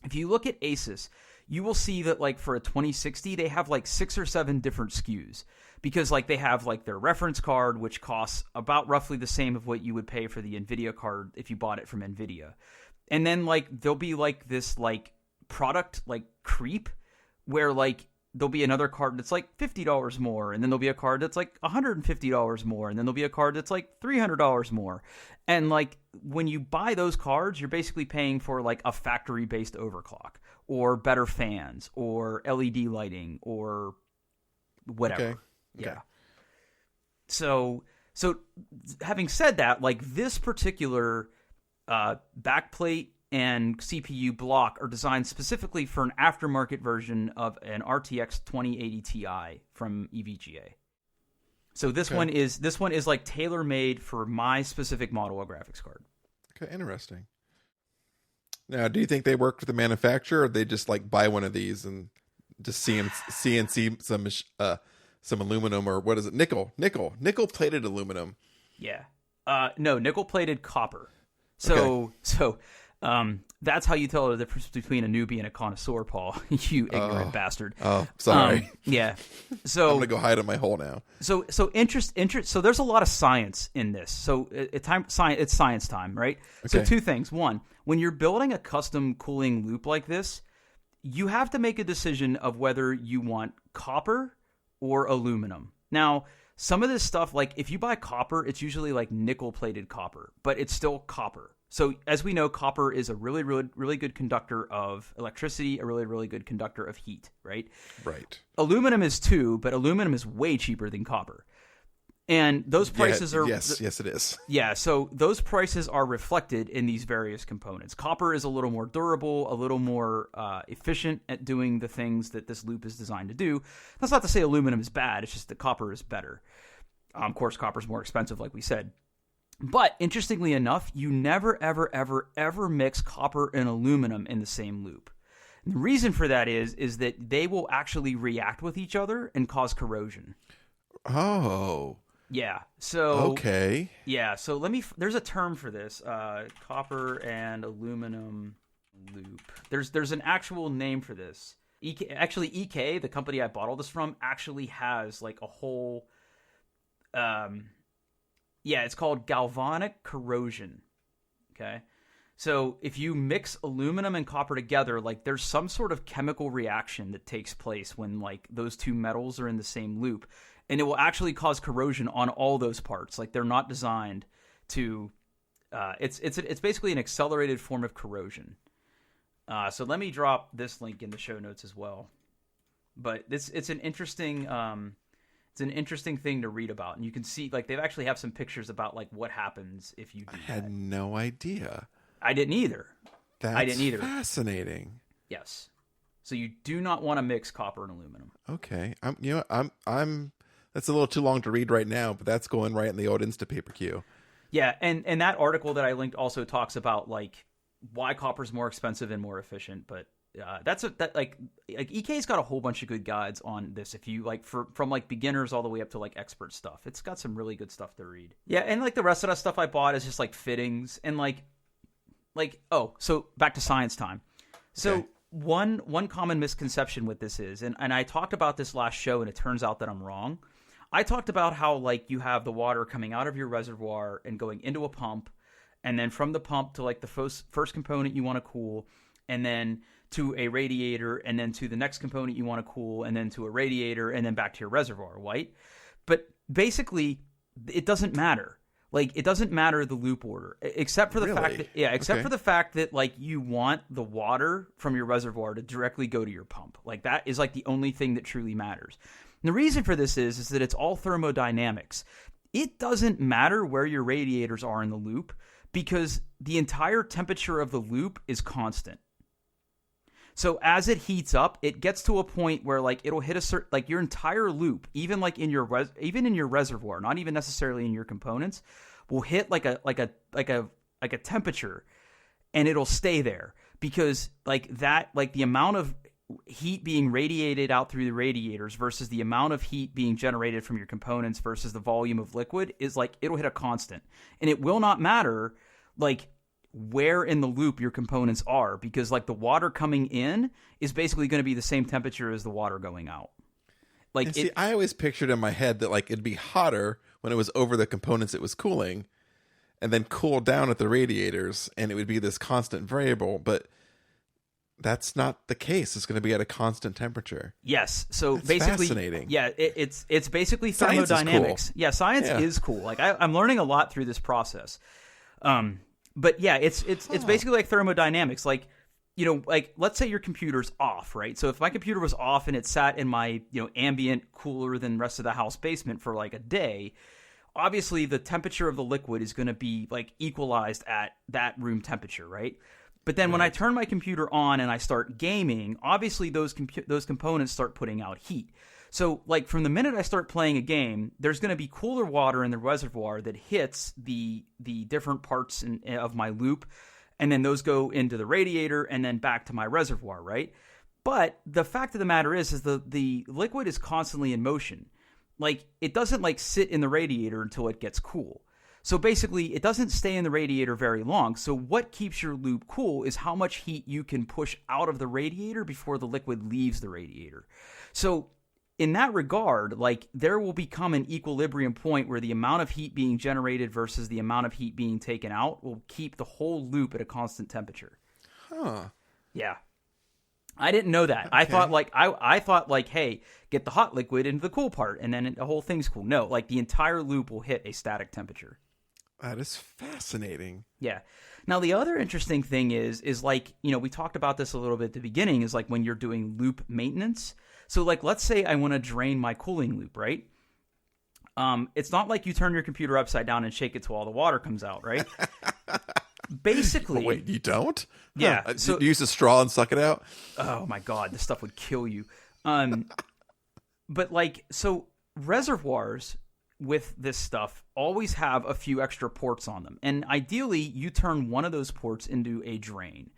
B: If you look at Asus, you will see that for a 2060 they have 6 or 7 different SKUs, because they have their reference card, which costs about roughly the same of what you would pay for the NVIDIA card if you bought it from NVIDIA. And then there'll be this product creep where there'll be another card that's $50 more, and then there'll be a card that's $150 more, and then there'll be a card that's $300 more. And when you buy those cards, you're basically paying for a factory-based overclock or better fans or LED lighting or whatever.
A: Okay.
B: Yeah. So having said that, this particular backplate and CPU block are designed specifically for an aftermarket version of an RTX 2080 Ti from EVGA. So this one is tailor-made for my specific model of graphics card.
A: Okay, interesting. Now, do you think they work with the manufacturer, or they just like buy one of these and just CNC some aluminum, or what is it? Nickel plated aluminum.
B: Yeah. No, nickel plated copper. So that's how you tell the difference between a newbie and a connoisseur, Paul. You ignorant bastard.
A: Oh, sorry.
B: Yeah. So
A: I'm gonna go hide in my hole now.
B: So interest. So there's a lot of science in this. So it's science time, right?
A: Okay.
B: So two things. One, when you're building a custom cooling loop like this, you have to make a decision of whether you want copper or aluminum. Now, some of this stuff, like if you buy copper, it's usually like nickel plated copper, but it's still copper. So as we know, copper is a really, really, really good conductor of electricity, a really, really good conductor of heat, right?
A: Right.
B: Aluminum is too, but aluminum is way cheaper than copper. And those prices are...
A: Yes, it is.
B: Yeah, so those prices are reflected in these various components. Copper is a little more durable, a little more efficient at doing the things that this loop is designed to do. That's not to say aluminum is bad, it's just that copper is better. Of course, copper is more expensive, like we said. But interestingly enough, you never, ever, ever, ever mix copper and aluminum in the same loop. And the reason for that is that they will actually react with each other and cause corrosion.
A: Oh.
B: Yeah. So
A: okay.
B: Yeah. So there's a term for this. Copper and aluminum loop. There's an actual name for this. EK, the company I bought all this from, actually has like a whole. It's called galvanic corrosion. Okay. So if you mix aluminum and copper together, like there's some sort of chemical reaction that takes place when like those two metals are in the same loop. And it will actually cause corrosion on all those parts. Like they're not designed to. It's basically an accelerated form of corrosion. So let me drop this link in the show notes as well. But it's an interesting thing to read about, and you can see like they actually have some pictures about like what happens if you do
A: I had no idea.
B: I didn't either.
A: That's fascinating.
B: Yes. So you do not want to mix copper and aluminum.
A: Okay. I'm. That's a little too long to read right now, but that's going right in the old Instapaper queue.
B: Yeah, and that article that I linked also talks about like why copper's more expensive and more efficient. But like EK's got a whole bunch of good guides on this. If you like from like beginners all the way up to like expert stuff, it's got some really good stuff to read. Yeah, and like the rest of that stuff I bought is just like fittings and like so back to science time. So. Okay. One common misconception with this is, and I talked about this last show, and it turns out that I'm wrong. I talked about how like you have the water coming out of your reservoir and going into a pump, and then from the pump to like the first component you want to cool, and then to a radiator, and then to the next component you want to cool, and then to a radiator, and then back to your reservoir, right? But basically, it doesn't matter. Like it doesn't matter the loop order, except for the fact that for the fact that like you want the water from your reservoir to directly go to your pump. Like that is like the only thing that truly matters. And the reason for this is that it's all thermodynamics. It doesn't matter where your radiators are in the loop because the entire temperature of the loop is constant. So as it heats up, it gets to a point where like it'll hit a certain like your entire loop, even like in your reservoir, not even necessarily in your components, will hit like a temperature, and it'll stay there because like that like the amount of heat being radiated out through the radiators versus the amount of heat being generated from your components versus the volume of liquid is like it'll hit a constant, and it will not matter like where in the loop your components are because like the water coming in is basically going to be the same temperature as the water going out. Like
A: I always pictured in my head that like it'd be hotter when it was over the components it was cooling and then cool down at the radiators and it would be this constant variable, but that's not the case. It's going to be at a constant temperature.
B: Yes. So
A: that's
B: basically,
A: fascinating.
B: Yeah, it's basically
A: science
B: thermodynamics.
A: Is cool.
B: Yeah, science is cool. Like I'm learning a lot through this process. But yeah, it's basically like thermodynamics. Like, you know, like let's say your computer's off, right? So if my computer was off and it sat in my, you know, ambient cooler than rest of the house basement for like a day, obviously the temperature of the liquid is going to be like equalized at that room temperature, right? But then when I turn my computer on and I start gaming, obviously those components start putting out heat. So, like, from the minute I start playing a game, there's going to be cooler water in the reservoir that hits the different parts of my loop, and then those go into the radiator and then back to my reservoir, right? But the fact of the matter is the liquid is constantly in motion. Like, it doesn't like sit in the radiator until it gets cool. So basically, it doesn't stay in the radiator very long. So what keeps your loop cool is how much heat you can push out of the radiator before the liquid leaves the radiator. So in that regard, like, there will become an equilibrium point where the amount of heat being generated versus the amount of heat being taken out will keep the whole loop at a constant temperature.
A: Huh.
B: Yeah. I didn't know that. Okay. I thought like, hey, get the hot liquid into the cool part, and then the whole thing's cool. No, like, the entire loop will hit a static temperature.
A: That is fascinating.
B: Yeah. Now, the other interesting thing is like, you know, we talked about this a little bit at the beginning, is like when you're doing loop maintenance. So like, let's say I want to drain my cooling loop, right? It's not like you turn your computer upside down and shake it till all the water comes out, right? Basically.
A: Wait, you don't?
B: Yeah.
A: Huh. So, you use a straw and suck it out?
B: Oh my God, this stuff would kill you. But like, so reservoirs with this stuff always have a few extra ports on them. And ideally, you turn one of those ports into a drain.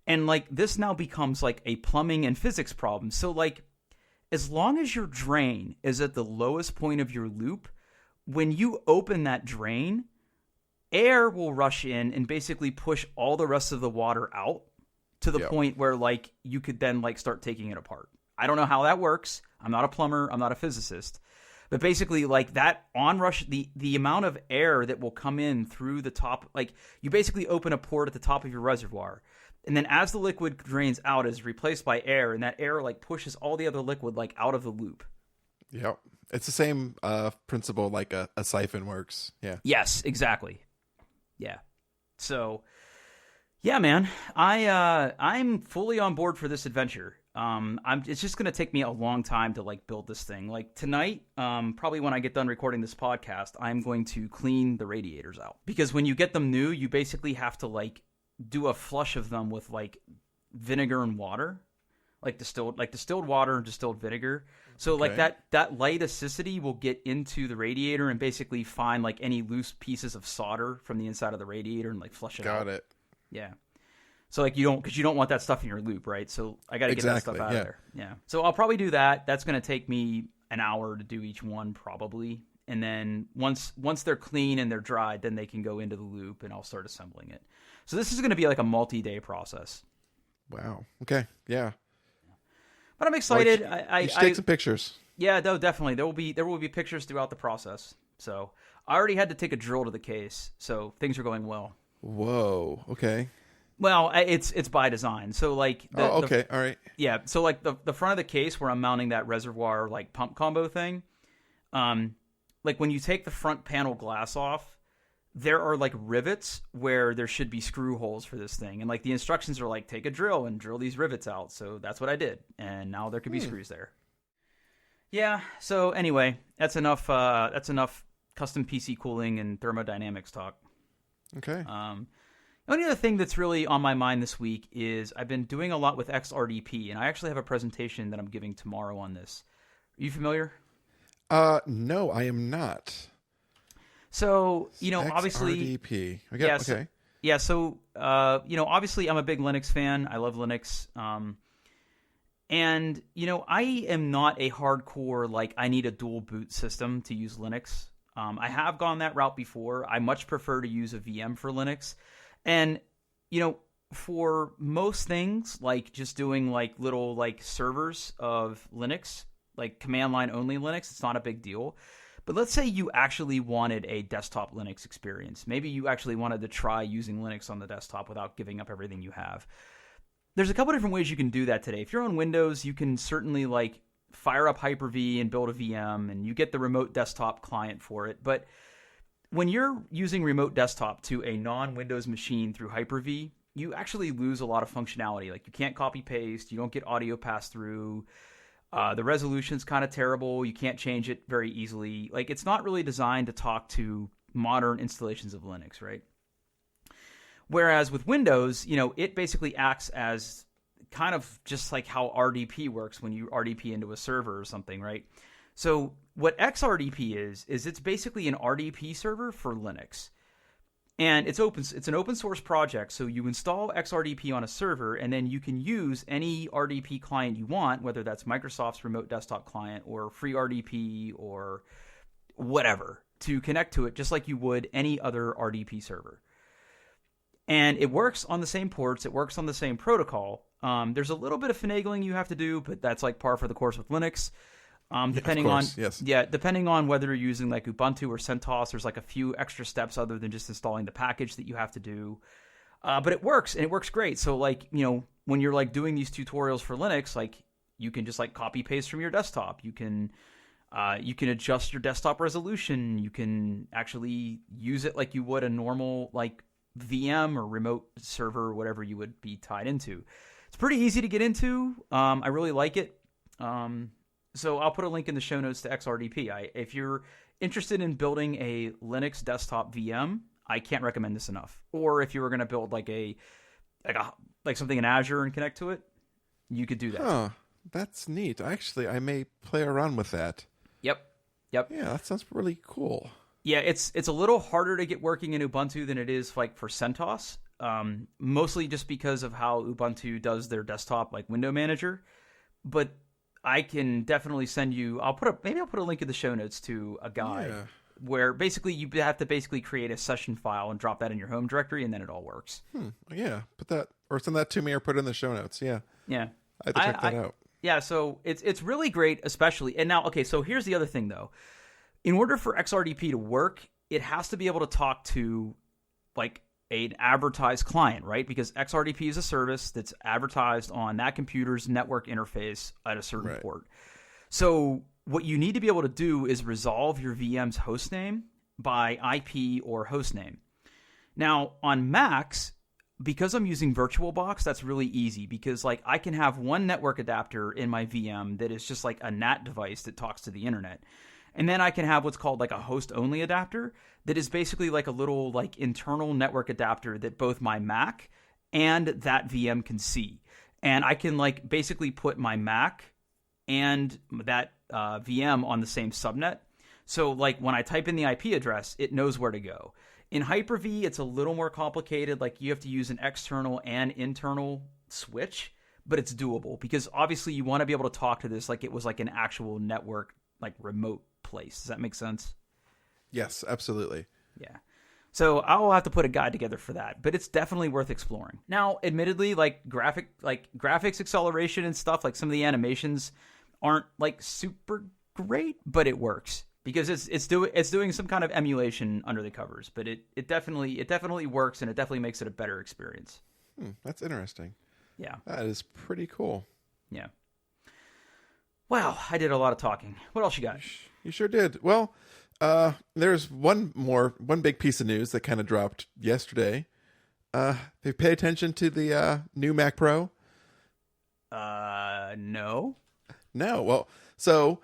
B: And like, this now becomes like a plumbing and physics problem. So like, as long as your drain is at the lowest point of your loop, when you open that drain, air will rush in and basically push all the rest of the water out to the point where like you could then like start taking it apart. I don't know how that works. I'm not a plumber. I'm not a physicist. But basically, like, that onrush, the amount of air that will come in through the top, like, you basically open a port at the top of your reservoir, and then as the liquid drains out, is replaced by air, and that air like pushes all the other liquid like out of the loop.
A: Yep, it's the same principle like a siphon works. Yeah.
B: Yes, exactly. Yeah. So, yeah, man, I'm fully on board for this adventure. It's just going to take me a long time to like build this thing. Like tonight, probably when I get done recording this podcast, I'm going to clean the radiators out, because when you get them new, you basically have to like do a flush of them with like vinegar and water, like distilled water and distilled vinegar. So like that light acidity will get into the radiator and basically find like any loose pieces of solder from the inside of the radiator and like flush it out.
A: Got it.
B: Yeah. So like, you don't want that stuff in your loop, right? So I got to get that stuff out of there. Yeah. So I'll probably do that. That's going to take me an hour to do each one probably. And then once they're clean and they're dried, then they can go into the loop and I'll start assembling it. So this is going to be like a multi-day process.
A: Wow. Okay. Yeah.
B: But I'm excited.
A: You should take some pictures.
B: Yeah, no, definitely. There will be pictures throughout the process. So I already had to take a drill to the case. So things are going well.
A: Whoa. Okay.
B: Well, it's by design. So like,
A: all right.
B: Yeah. So like the front of the case where I'm mounting that reservoir like pump combo thing, like when you take the front panel glass off, there are like rivets where there should be screw holes for this thing, and like the instructions are like, take a drill and drill these rivets out. So that's what I did, and now there could be screws there. Yeah. So anyway, that's enough. That's enough custom PC cooling and thermodynamics talk.
A: Okay.
B: The only other thing that's really on my mind this week is I've been doing a lot with xrdp, and I actually have a presentation that I'm giving tomorrow on this. Are you familiar?
A: No, I am not.
B: So, you know, obviously...
A: xrdp.
B: Okay. Yeah, so, you know, obviously I'm a big Linux fan. I love Linux. And, you know, I am not a hardcore, like, I need a dual boot system to use Linux. I have gone that route before. I much prefer to use a VM for Linux. And, you know, for most things, like just doing like little like servers of Linux, like command line only Linux, it's not a big deal. But let's say you actually wanted a desktop Linux experience. Maybe you actually wanted to try using Linux on the desktop without giving up everything you have. There's a couple different ways you can do that today. If you're on Windows, you can certainly like fire up Hyper-V and build a VM, and you get the remote desktop client for it. But when you're using remote desktop to a non-Windows machine through Hyper-V, you actually lose a lot of functionality. Like, you can't copy paste, you don't get audio pass through. The resolution's kind of terrible. You can't change it very easily. Like, it's not really designed to talk to modern installations of Linux, right? Whereas with Windows, you know, it basically acts as kind of just like how RDP works when you RDP into a server or something, right? So what xrdp is it's basically an RDP server for Linux. And it's an open source project, so you install XRDP on a server, and then you can use any RDP client you want, whether that's Microsoft's remote desktop client or FreeRDP or whatever, to connect to it just like you would any other RDP server. And it works on the same ports, it works on the same protocol. There's a little bit of finagling you have to do, but that's like par for the course with Linux. Depending on whether you're using like Ubuntu or CentOS, there's like a few extra steps other than just installing the package that you have to do. But it works, and it works great. So like, when you're like doing these tutorials for Linux, like you can just like copy paste from your desktop. You can adjust your desktop resolution. You can actually use it like you would a normal like VM or remote server or whatever you would be tied into. It's pretty easy to get into. I really like it. So I'll put a link in the show notes to XRDP. If you're interested in building a Linux desktop VM, I can't recommend this enough. Or if you were going to build like something in Azure and connect to it, you could do that.
A: Huh. That's neat. Actually, I may play around with that.
B: Yep.
A: Yeah, that sounds really cool.
B: Yeah, it's a little harder to get working in Ubuntu than it is like for CentOS. Mostly just because of how Ubuntu does their desktop like window manager. But I can definitely send you. I'll put a link in the show notes to a guide where basically you have to create a session file and drop that in your home directory, and then it all works.
A: Yeah, put that or send that to me or put it in the show notes. Yeah.
B: I
A: have to check that out.
B: Yeah, so it's really great, especially. And now, okay, so here's the other thing though. In order for XRDP to work, it has to be able to talk to like an advertised client, right? Because XRDP is a service that's advertised on that computer's network interface at a certain port. So what you need to be able to do is resolve your VM's hostname by IP or hostname. Now, on Macs, because I'm using VirtualBox, that's really easy because like I can have one network adapter in my VM that is just like a NAT device that talks to the internet. And then I can have what's called like a host-only adapter that is basically like a little like internal network adapter that both my Mac and that VM can see. And I can like basically put my Mac and that VM on the same subnet. So like when I type in the IP address, it knows where to go. In Hyper-V, it's a little more complicated. Like you have to use an external and internal switch, but it's doable because obviously you want to be able to talk to this like it was like an actual network, like remote place. Does that make sense?
A: Yes, absolutely.
B: Yeah. So I'll have to put a guide together for that, but it's definitely worth exploring. Now, admittedly, like graphics acceleration and stuff, like some of the animations aren't like super great, but it works because it's doing some kind of emulation under the covers. But it definitely works, and it definitely makes it a better experience.
A: That's interesting.
B: Yeah,
A: that is pretty cool.
B: Yeah. Wow, I did a lot of talking. What else you got?
A: You sure did. Well, there's one big piece of news that kind of dropped yesterday. They pay attention to the new Mac Pro?
B: No.
A: Well, so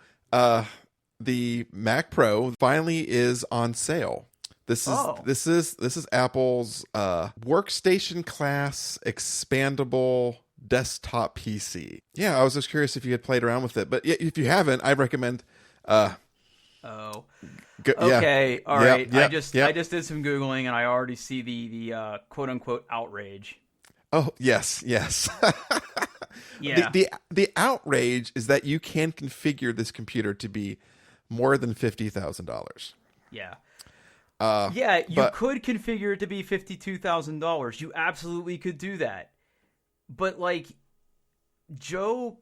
A: the Mac Pro finally is on sale. This is Apple's workstation class expandable desktop PC. Yeah, I was just curious if you had played around with it, but if you haven't, I recommend.
B: Okay, all right. I just did some Googling and I already see the quote unquote outrage.
A: Oh yes.
B: Yeah.
A: The outrage is that you can configure this computer to be more than $50,000.
B: Yeah. You could configure it to be $52,000. You absolutely could do that. But like Joe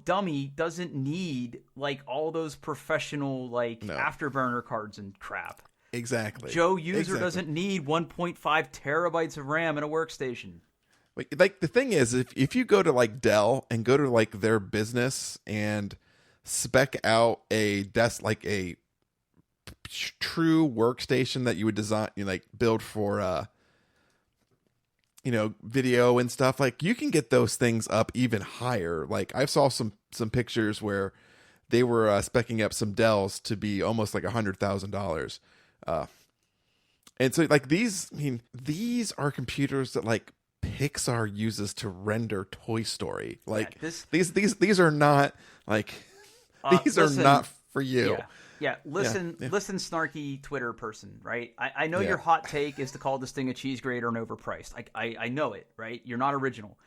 B: Dummy doesn't need like all those professional like afterburner cards and crap.
A: Exactly.
B: Joe user doesn't need 1.5 terabytes of RAM in a workstation.
A: Like the thing is, if you go to like Dell and go to like their business and spec out a desk, like a true workstation that you would design, build for video and stuff, like you can get those things up even higher. Like I saw some pictures where they were specking up some Dells to be almost like $100,000. And so like these are computers that like Pixar uses to render Toy Story. Like these are not like these are not for you.
B: Yeah, listen, snarky Twitter person, right? I know your hot take is to call this thing a cheese grater and overpriced. I know it, right? You're not original.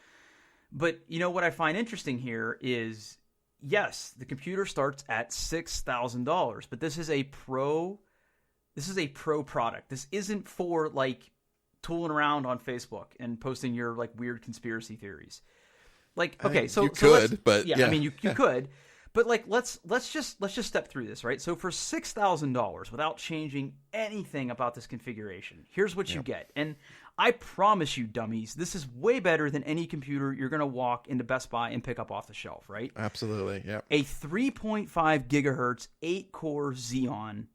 B: But you know what I find interesting here is, yes, the computer starts at $6,000, but this is a pro product. This isn't for like tooling around on Facebook and posting your like weird conspiracy theories. Like, okay, so
A: you could, but
B: I mean, you could, but like, let's just step through this, right? So for $6,000, without changing anything about this configuration, here's what you get. And I promise you, dummies, this is way better than any computer you're going to walk into Best Buy and pick up off the shelf, right?
A: Absolutely, yeah.
B: A 3.5 gigahertz, 8-core Xeon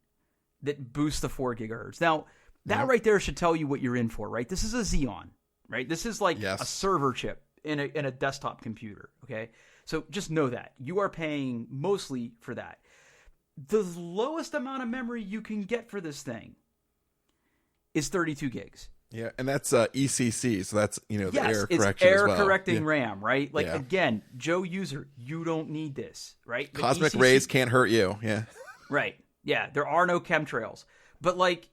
B: that boosts to 4 gigahertz. Now, that right there should tell you what you're in for, right? This is a Xeon, right? This is like a server chip in a desktop computer, okay? So just know that. You are paying mostly for that. The lowest amount of memory you can get for this thing is 32 gigs.
A: Yeah, and that's ECC, so that's, the error correction as well.
B: It's error correcting RAM, right? Like, again, Joe user, you don't need this, right? The
A: Cosmic rays can't hurt you, yeah.
B: Right, yeah, there are no chemtrails. But like,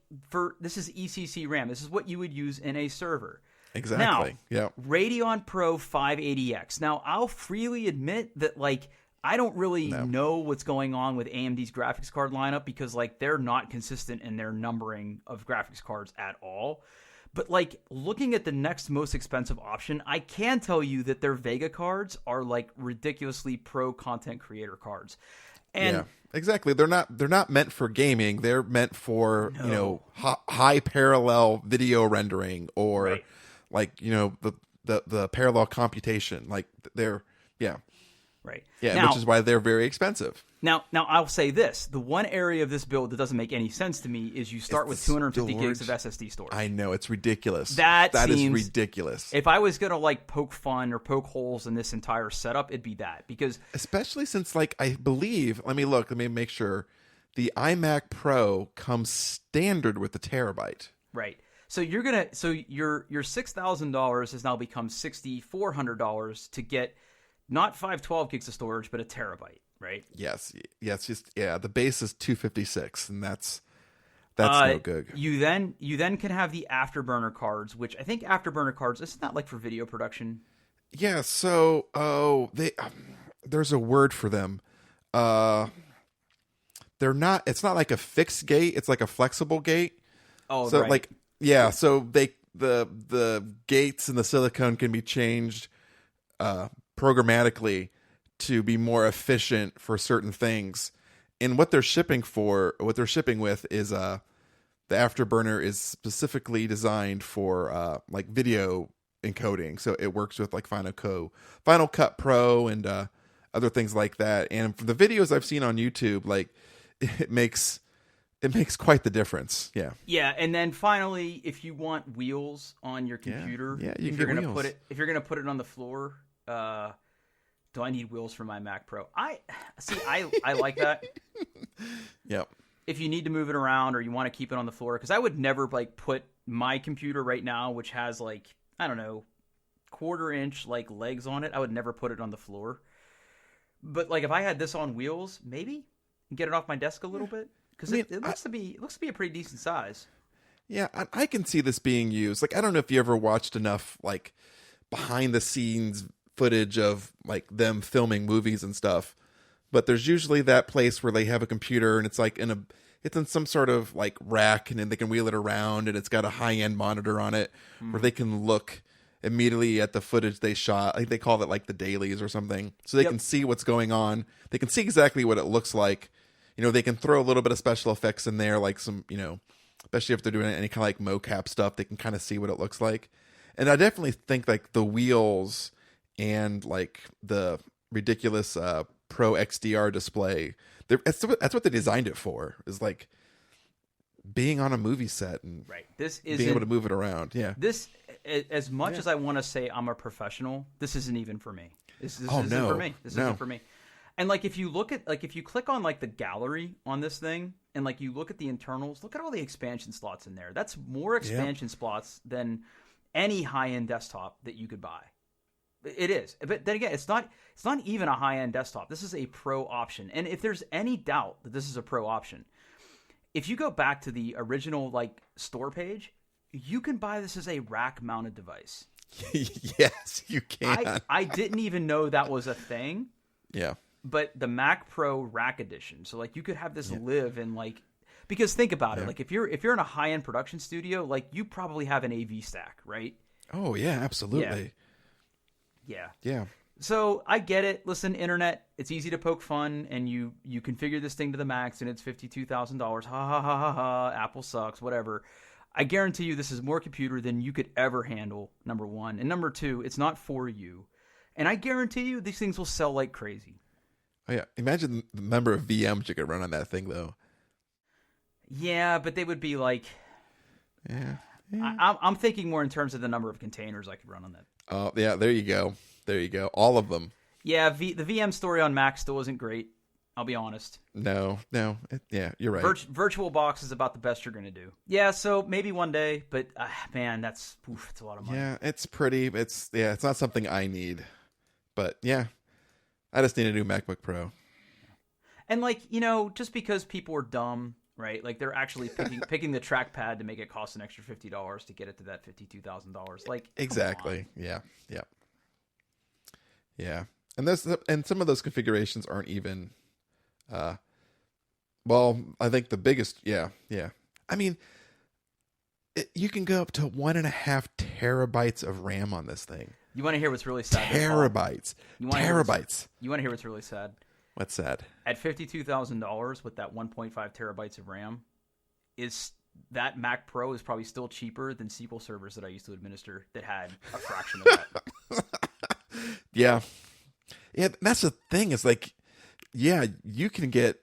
B: this is ECC RAM. This is what you would use in a server.
A: Exactly.
B: Now, Radeon Pro 580X. Now, I'll freely admit that, like, I don't really know what's going on with AMD's graphics card lineup because, like, they're not consistent in their numbering of graphics cards at all. But, like, looking at the next most expensive option, I can tell you that their Vega cards are, like, ridiculously pro content creator cards. And
A: exactly. They're not meant for gaming. They're meant for, high parallel video rendering or like, the parallel computation. Like they're
B: right.
A: Yeah,
B: now,
A: which is why they're very expensive.
B: Now I'll say this. The one area of this build that doesn't make any sense to me is you start with 250 gigs of SSD storage.
A: I know, it's ridiculous.
B: That
A: is ridiculous.
B: If I was going to like poke fun or poke holes in this entire setup, it'd be that. Because
A: especially since, like, I believe, let me make sure, the iMac Pro comes standard with the terabyte.
B: Right. So your $6,000 has now become $6,400 to get not 512 gigs of storage, but a terabyte, right?
A: Yes. The base is 256, and that's no good.
B: You then can have the Afterburner cards, which I think Afterburner cards, isn't that like for video production?
A: Yeah. So there's a word for them. They're not. It's not like a fixed gate. It's like a flexible gate.
B: Oh,
A: so
B: right.
A: Like, yeah. So the gates and the silicone can be changed programmatically to be more efficient for certain things. And what they're shipping with is the Afterburner is specifically designed for like video encoding. So it works with like Final Cut Pro and other things like that. And from the videos I've seen on YouTube, like it makes quite the difference. Yeah.
B: Yeah, and then finally, if you want wheels on your computer, if you're gonna put it on the floor, do I need wheels for my Mac Pro? I like that.
A: Yep.
B: If you need to move it around or you want to keep it on the floor, because I would never like put my computer right now, which has like, I don't know, 1/4 inch like legs on it, I would never put it on the floor. But like if I had this on wheels, maybe get it off my desk a little bit, because it looks to be a pretty decent size.
A: Yeah, I can see this being used. Like, I don't know if you ever watched enough like behind the scenes footage of like them filming movies and stuff, but there's usually that place where they have a computer and it's like it's in some sort of like rack, and then they can wheel it around, and it's got a high-end monitor on it where they can look immediately at the footage they shot. I think they call it like the dailies or something, so they can see what's going on. They can see exactly what it looks like. They can throw a little bit of special effects in there, like some, especially if they're doing any kind of like mocap stuff, they can kind of see what it looks like. And I definitely think like the wheels and like the ridiculous Pro XDR display, that's what they designed it for, is like being on a movie set and being able to move it around. Yeah.
B: This, as much as I want to say I'm a professional, this isn't even for me. This isn't for me. This isn't for me. And like if you click on like the gallery on this thing and like you look at the internals, look at all the expansion slots in there. That's more expansion slots than any high-end desktop that you could buy. It is. But then again, it's not even a high-end desktop. This is a pro option. And if there's any doubt that this is a pro option, if you go back to the original like store page, you can buy this as a rack-mounted device.
A: Yes, you can.
B: I didn't even know that was a thing.
A: Yeah.
B: But the Mac Pro Rack Edition, so like you could have this live in like, because think about it, like if you're in a high-end production studio, like you probably have an AV stack, right?
A: Oh yeah, absolutely.
B: Yeah. So I get it. Listen, internet, it's easy to poke fun, and you configure this thing to the max, and it's $52,000. Ha ha ha ha ha. Apple sucks. Whatever. I guarantee you, this is more computer than you could ever handle. Number one, and number two, it's not for you. And I guarantee you, these things will sell like crazy.
A: Oh yeah. Imagine the number of VMs you could run on that thing, though.
B: Yeah, but they would be like.
A: Yeah.
B: I'm thinking more in terms of the number of containers I could run on that.
A: Oh yeah, there you go. All of them.
B: Yeah, the VM story on Mac still isn't great. I'll be honest.
A: No. Yeah, you're right.
B: VirtualBox is about the best you're going to do. Yeah, so maybe one day, but man, it's a lot of money.
A: Yeah, it's pretty. It's not something I need. But yeah, I just need a new MacBook Pro.
B: And just because people are dumb, right? Like they're actually picking the trackpad to make it cost an extra $50 to get it to that $52,000. Like
A: exactly. Yeah. And some of those configurations aren't even. Well, I think the biggest. Yeah. I mean, you can go up to 1.5 terabytes of RAM on this thing.
B: You want to hear what's really sad?
A: Terabytes. You want
B: to hear what's really sad?
A: What's sad?
B: At $52,000 with that 1.5 terabytes of RAM, that Mac Pro is probably still cheaper than SQL servers that I used to administer that had a fraction of that.
A: Yeah, that's the thing. Is like, yeah, you can get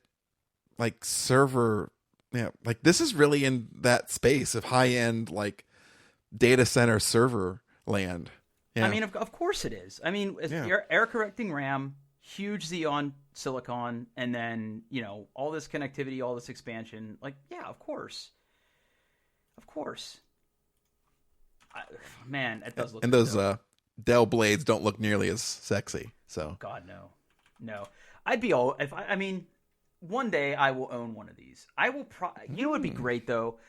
A: like server. Yeah, like this is really in that space of high end like data center server land. Yeah.
B: I mean, of course it is. I mean, error correcting RAM, huge Xeon silicon, and then all this connectivity, all this expansion. Like, yeah, of course. Man, it does look.
A: And those Dell blades don't look nearly as sexy. So
B: God, no. I'd be all. I mean, one day I will own one of these. I will. You know, what'd be great though.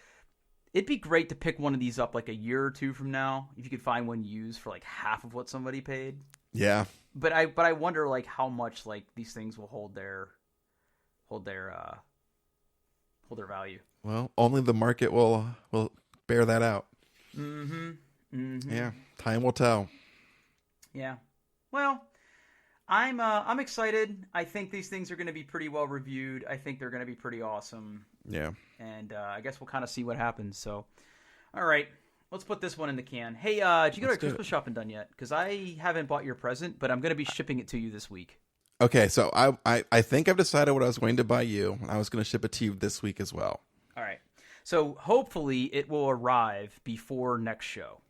B: It'd be great to pick one of these up like a year or two from now if you could find one used for like half of what somebody paid.
A: Yeah.
B: But I wonder like how much like these things will hold their value.
A: Well, only the market will bear that out.
B: Mm-hmm.
A: Yeah. Time will tell.
B: Yeah. Well, I'm excited. I think these things are going to be pretty well reviewed. I think they're going to be pretty awesome.
A: Yeah.
B: And I guess we'll kind of see what happens. So, all right, let's put this one in the can. Hey, did you get our Christmas shopping done yet? Because I haven't bought your present, but I'm going to be shipping it to you this week.
A: Okay, so I think I've decided what I was going to buy you. I was going to ship it to you this week as well.
B: All right. So hopefully it will arrive before next show.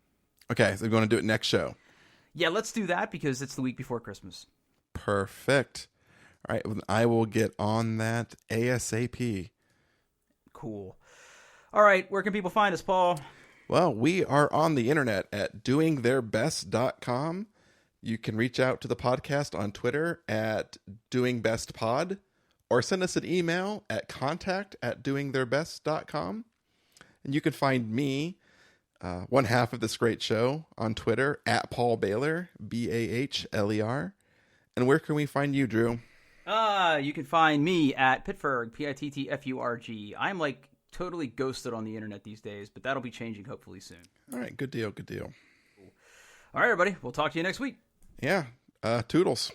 A: Okay, so we're going to do it next show.
B: Yeah, let's do that because it's the week before Christmas.
A: Perfect. All right, I will get on that ASAP.
B: Cool. All right, where can people find us, Paul?
A: Well, we are on the internet at doingtheirbest.com. You can reach out to the podcast on Twitter at doingbestpod or send us an email at contact@doingtheirbest.com. And you can find me, one half of this great show, on Twitter at Paul Baylor, Bahler. And where can we find you, Drew?
B: You can find me at Pittsburgh, Pittfurg. I'm like totally ghosted on the internet these days, but that'll be changing hopefully soon.
A: All right, good deal.
B: Cool. All right, everybody. We'll talk to you next week.
A: Yeah, toodles.